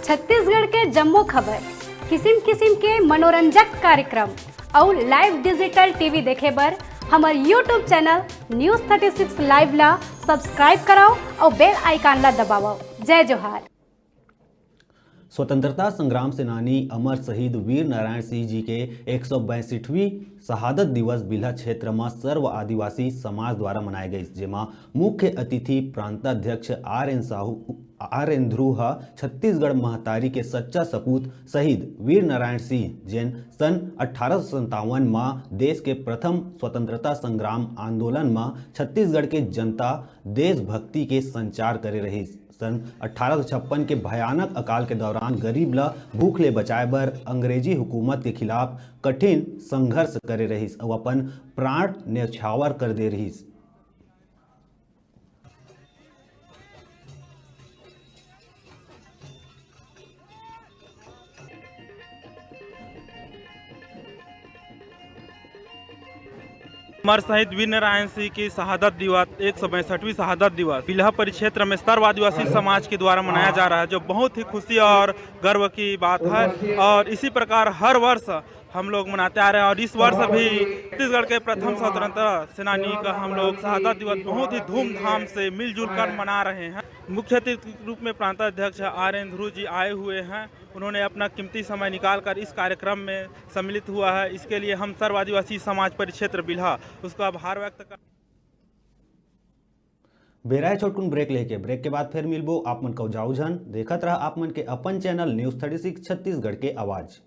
छत्तीसगढ़ के जम्मो खबर, किसिम किसिम के मनोरंजक कार्यक्रम और लाइव डिजिटल टीवी देखे बर हमार यूट्यूब चैनल न्यूज़ 36 लाइव ला सब्सक्राइब कराओ और बेल आइकन ला दबाओ। जय जोहार। स्वतंत्रता संग्राम सेनानी अमर शहीद वीर नारायण सिंह जी के 162वीं शहादत दिवस बिल्हा क्षेत्र में सर्व आदिवासी समाज द्वारा मनाए गए, जेमा मुख्य अतिथि प्रांताध्यक्ष आर एन ध्रुव छत्तीसगढ़ महतारी के सच्चा सपूत शहीद वीर नारायण सिंह जैन सन 1857 में देश के प्रथम स्वतंत्रता संग्राम आंदोलन में छत्तीसगढ़ के जनता देशभक्ति के संचार करे रही। सन 1856 के भयानक अकाल के दौरान गरीब ला भूख ले बचाए बर अंग्रेजी हुकूमत के खिलाफ कठिन संघर्ष करे रहिस और अपन प्राण न्यौछावर कर दे रहिस। अमर शहीद वीर नारायण सिंह की शहादत दिवस 162वीं शहादत दिवस बिल्हा परिक्षेत्र में सर्व आदिवासी समाज के द्वारा मनाया जा रहा है, जो बहुत ही खुशी और गर्व की बात है। और इसी प्रकार हर वर्ष हम लोग मनाते आ रहे हैं और इस वर्ष भी छत्तीसगढ़ के प्रथम स्वतंत्रता सेनानी का हम लोग शहादत दिवस बहुत ही धूमधाम से मिलजुल कर मना रहे हैं। मुख्य अतिथि के रूप में प्रांताध्यक्ष आर एन ध्रुव जी आए हुए हैं। उन्होंने अपना कीमती समय निकालकर इस कार्यक्रम में सम्मिलित हुआ है। इसके लिए हम सर्व आदिवासी समाज परिक्षेत्र बिल्हा उसका आभार व्यक्त कर बेराए छोटकुन ब्रेक लेके ब्रेक के बाद फिर मिलबो आप मन को जाऊ झन देखत रहा आप मन के अपन चैनल न्यूज़ 36 छत्तीसगढ़ के आवाज।